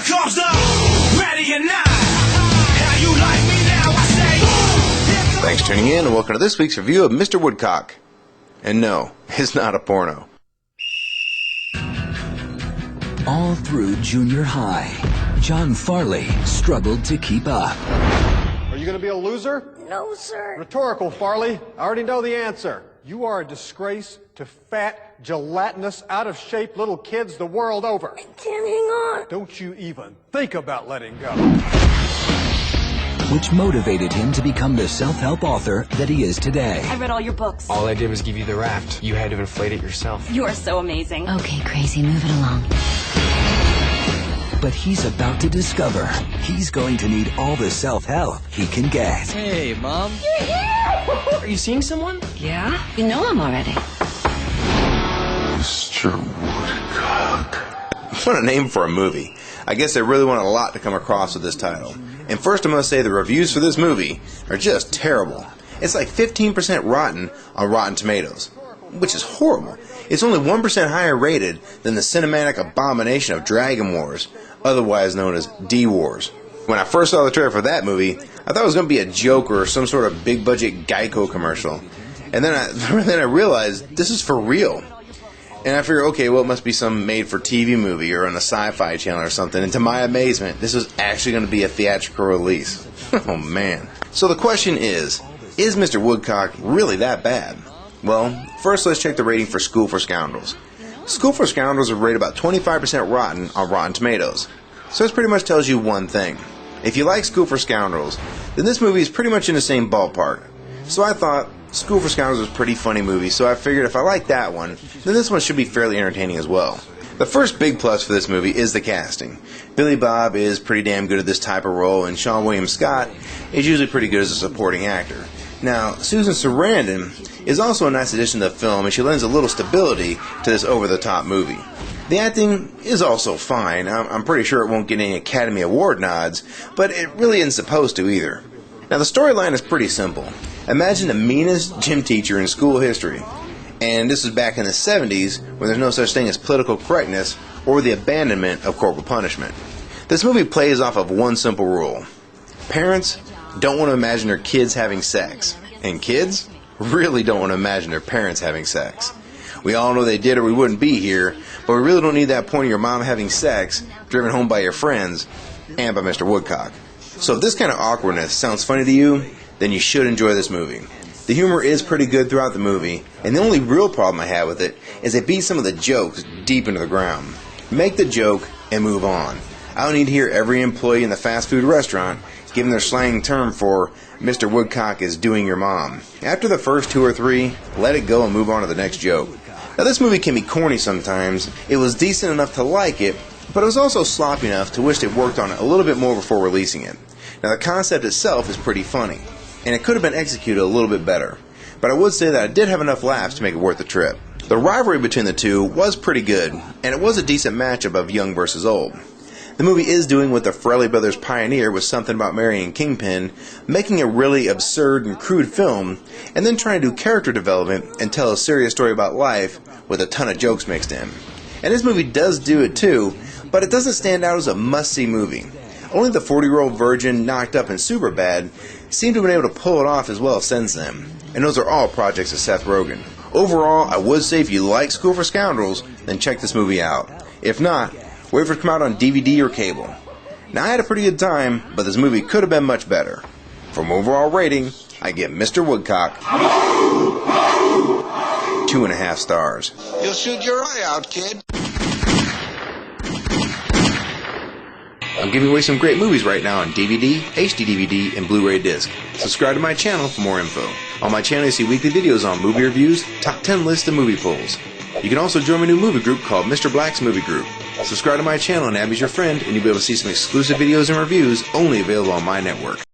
comes the ready or not. How you like me now? I say. Thanks for tuning in and welcome to this week's review of Mr. Woodcock. And no, it's not a porno. All through junior high, John Farley struggled to keep up. Are you going to be a loser? No, sir. Rhetorical, Farley. I already know the answer. You are a disgrace to fat, gelatinous, out-of-shape little kids the world over. I can't hang on. Don't you even think about letting go. Which motivated him to become the self-help author that he is today. I read all your books. All I did was give you the raft. You had to inflate it yourself. You are so amazing. Okay, crazy, move it along. But he's about to discover he's going to need all the self-help he can get. Hey, Mom. Are you seeing someone? Yeah? You know him already. Mr. Woodcock. What a name for a movie. I guess they really want a lot to come across with this title. And first I'm going to say the reviews for this movie are just terrible. It's like 15% rotten on Rotten Tomatoes, which is horrible. It's only 1% higher rated than the cinematic abomination of Dragon Wars, otherwise known as D-Wars. When I first saw the trailer for that movie, I thought it was going to be a joke or some sort of big-budget Geico commercial. And then I realized this is for real. And I figured, okay, well, it must be some made-for-TV movie or on a sci-fi channel or something. And to my amazement, this was actually going to be a theatrical release. Oh, man. So the question is Mr. Woodcock really that bad? Well, first let's check the rating for School for Scoundrels. School for Scoundrels is rated about 25% rotten on Rotten Tomatoes. So this pretty much tells you one thing. If you like School for Scoundrels, then this movie is pretty much in the same ballpark. So I thought School for Scoundrels was a pretty funny movie, so I figured if I like that one, then this one should be fairly entertaining as well. The first big plus for this movie is the casting. Billy Bob is pretty damn good at this type of role, and Seann William Scott is usually pretty good as a supporting actor. Now, Susan Sarandon is also a nice addition to the film, and she lends a little stability to this over-the-top movie. The acting is also fine. I'm pretty sure it won't get any Academy Award nods, but it really isn't supposed to either. Now, the storyline is pretty simple. Imagine the meanest gym teacher in school history. And this was back in the 70s, when there's no such thing as political correctness or the abandonment of corporal punishment. This movie plays off of one simple rule. Parents don't want to imagine their kids having sex. And kids really don't want to imagine their parents having sex. We all know they did or we wouldn't be here, but we really don't need that point of your mom having sex driven home by your friends and by Mr. Woodcock. So if this kind of awkwardness sounds funny to you, then you should enjoy this movie. The humor is pretty good throughout the movie, and the only real problem I have with it is they beat some of the jokes deep into the ground. Make the joke and move on. I don't need to hear every employee in the fast food restaurant giving their slang term for Mr. Woodcock is doing your mom. After the first 2 or 3, let it go and move on to the next joke. Now this movie can be corny sometimes. It was decent enough to like it, but it was also sloppy enough to wish they'd worked on it a little bit more before releasing it. Now the concept itself is pretty funny, and it could have been executed a little bit better, but I would say that I did have enough laughs to make it worth the trip. The rivalry between the two was pretty good, and it was a decent matchup of young versus old. The movie is doing what the Farrelly brothers pioneered with Something About Mary and Kingpin, making a really absurd and crude film, and then trying to do character development and tell a serious story about life with a ton of jokes mixed in. And this movie does do it too, but it doesn't stand out as a must-see movie. Only the 40-Year-Old Virgin, Knocked Up, and Superbad seem to have been able to pull it off as well since then, and those are all projects of Seth Rogen. Overall, I would say if you like School for Scoundrels, then check this movie out. If not, wait for it to come out on DVD or cable. Now, I had a pretty good time, but this movie could have been much better. From overall rating, I give Mr. Woodcock 2.5 stars. You'll shoot your eye out, kid. I'm giving away some great movies right now on DVD, HD DVD, and Blu-ray disc. Subscribe to my channel for more info. On my channel you see weekly videos on movie reviews, top 10 lists, and movie polls. You can also join my new movie group called Mr. Black's Movie Group. Subscribe to my channel and add me as your friend, and you'll be able to see some exclusive videos and reviews only available on my network.